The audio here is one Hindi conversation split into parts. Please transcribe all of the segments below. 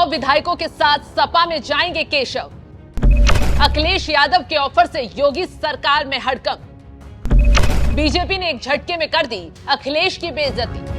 विधायकों के साथ सपा में जाएंगे केशव। अखिलेश यादव के ऑफर से योगी सरकार में हड़कंप। बीजेपी ने एक झटके में कर दी अखिलेश की बेइज्जती।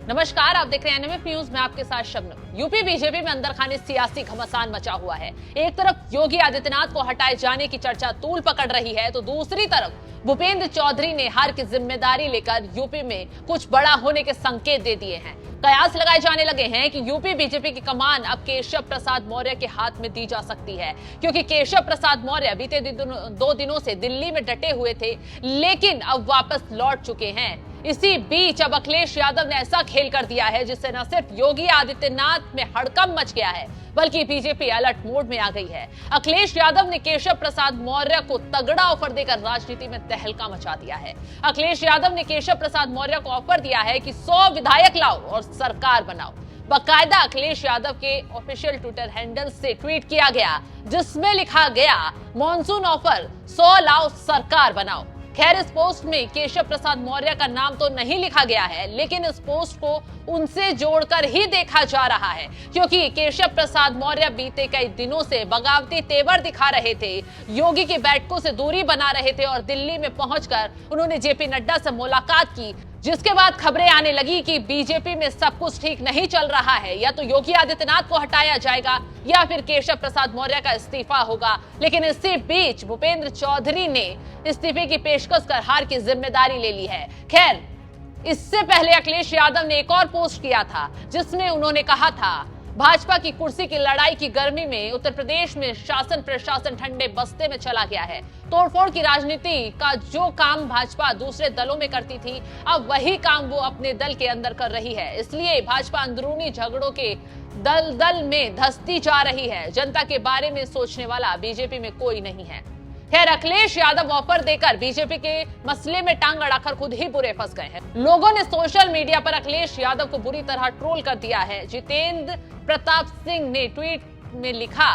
नमस्कार, आप देख रहे हैं एनएमएफ न्यूज में आपके साथ शबनम। यूपी बीजेपी में अंदर खाने सियासी घमासान मचा हुआ है। एक तरफ योगी आदित्यनाथ को हटाए जाने की चर्चा तूल पकड़ रही है, तो दूसरी तरफ भूपेंद्र चौधरी ने हार की जिम्मेदारी लेकर यूपी में कुछ बड़ा होने के संकेत दे दिए हैं। कयास लगाए जाने लगे हैं कि यूपी बीजेपी की कमान अब केशव प्रसाद मौर्य के हाथ में दी जा सकती है, क्योंकि केशव प्रसाद मौर्य बीते 2 दिनों से दिल्ली में डटे हुए थे, लेकिन अब वापस लौट चुके हैं। इसी बीच अब अखिलेश यादव ने ऐसा खेल कर दिया है जिससे न सिर्फ योगी आदित्यनाथ में हड़कंप मच गया है, बल्कि बीजेपी अलर्ट मोड में आ गई है। अखिलेश यादव ने केशव प्रसाद मौर्य को तगड़ा ऑफर देकर राजनीति में तहलका मचा दिया है। अखिलेश यादव ने केशव प्रसाद मौर्य को ऑफर दिया है कि 100 विधायक लाओ और सरकार बनाओ। बाकायदा अखिलेश यादव के ऑफिशियल ट्विटर हैंडल से ट्वीट किया गया, जिसमें लिखा गया मॉनसून ऑफर 100 लाओ सरकार बनाओ। खैर, इस पोस्ट में केशव प्रसाद मौर्य का नाम तो नहीं लिखा गया है, लेकिन इस पोस्ट को उनसे जोड़कर ही देखा जा रहा है, क्योंकि केशव प्रसाद मौर्य बीते कई दिनों से बगावती तेवर दिखा रहे थे, योगी की बैठकों से दूरी बना रहे थे और दिल्ली में पहुंचकर उन्होंने जेपी नड्डा से मुलाकात की, जिसके बाद खबरें आने लगी कि बीजेपी में सब कुछ ठीक नहीं चल रहा है। या तो योगी आदित्यनाथ को हटाया जाएगा या फिर केशव प्रसाद मौर्य का इस्तीफा होगा। लेकिन इसी बीच भूपेंद्र चौधरी ने इस्तीफे की पेशकश कर हार की जिम्मेदारी ले ली है। खैर, इससे पहले अखिलेश यादव ने एक और पोस्ट किया था, जिसमें उन्होंने कहा था भाजपा की कुर्सी की लड़ाई की गर्मी में उत्तर प्रदेश में शासन प्रशासन ठंडे बस्ते में चला गया है। तोड़फोड़ की राजनीति का जो काम भाजपा दूसरे दलों में करती थी, अब वही काम वो अपने दल के अंदर कर रही है। इसलिए भाजपा अंदरूनी झगड़ों के दल में धंसती जा रही है। जनता के बारे में सोचने वाला बीजेपी में कोई नहीं है। खैर, अखिलेश यादव ऑफर देकर बीजेपी के मसले में टांग अड़ाकर खुद ही बुरे फंस गए हैं। लोगों ने सोशल मीडिया पर अखिलेश यादव को बुरी तरह ट्रोल कर दिया है। जितेंद्र प्रताप सिंह ने ट्वीट में लिखा,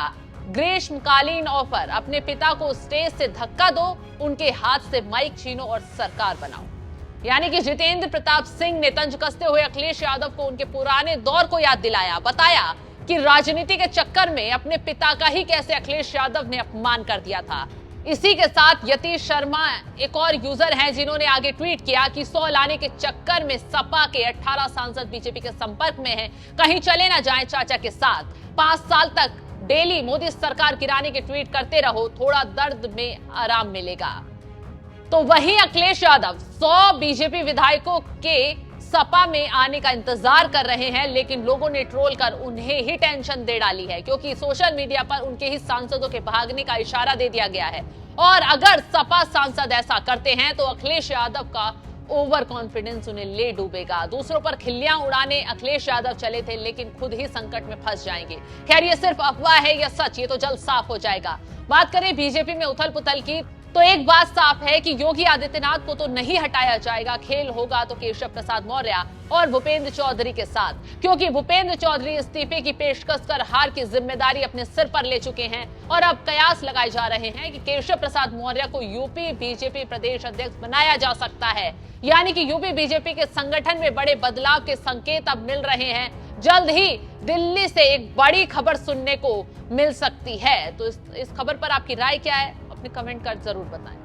ग्रीष्मकालीन ऑफर, अपने पिता को स्टेज से धक्का दो, उनके हाथ से माइक छीनो और सरकार बनाओ। यानी कि जितेंद्र प्रताप सिंह ने तंज कसते हुए अखिलेश यादव को उनके पुराने दौर को याद दिलाया, बताया कि राजनीति के चक्कर में अपने पिता का ही कैसे अखिलेश यादव ने अपमान कर दिया था। इसी के साथ यतीश शर्मा एक और यूजर हैं, जिन्होंने आगे ट्वीट किया कि 100 लाने के चक्कर में सपा के 18 सांसद बीजेपी के संपर्क में हैं, कहीं चले ना जाएं चाचा के साथ। 5 साल तक डेली मोदी सरकार गिराने के ट्वीट करते रहो, थोड़ा दर्द में आराम मिलेगा। तो वहीं अखिलेश यादव 100 बीजेपी विधायकों के सपा में आने का इंतजार कर रहे हैं, लेकिन लोगों ने ट्रोल कर उन्हें ही टेंशन दे डाली है, क्योंकि सोशल मीडिया पर उनके ही सांसदों के भागने का इशारा दे दिया गया है। और अगर सपा सांसद ऐसा करते हैं तो अखिलेश यादव का ओवर कॉन्फिडेंस उन्हें ले डूबेगा। दूसरों पर खिल्लियां उड़ाने अखिलेश यादव चले थे, लेकिन खुद ही संकट में फंस जाएंगे। खैर, ये सिर्फ अफवाह है या सच, ये तो जल्द साफ हो जाएगा। बात करें बीजेपी में उथल पुथल की, तो एक बात साफ है कि योगी आदित्यनाथ को तो नहीं हटाया जाएगा। खेल होगा तो केशव प्रसाद मौर्य और भूपेंद्र चौधरी के साथ, क्योंकि भूपेंद्र चौधरी इस्तीफे की पेशकश कर हार की जिम्मेदारी अपने सिर पर ले चुके हैं और अब कयास लगाए जा रहे हैं कि केशव प्रसाद मौर्य को यूपी बीजेपी प्रदेश अध्यक्ष बनाया जा सकता है। यानी कि यूपी बीजेपी के संगठन में बड़े बदलाव के संकेत अब मिल रहे हैं। जल्द ही दिल्ली से एक बड़ी खबर सुनने को मिल सकती है। तो इस खबर पर आपकी राय क्या है? अपने कमेंट कर जरूर बताएं।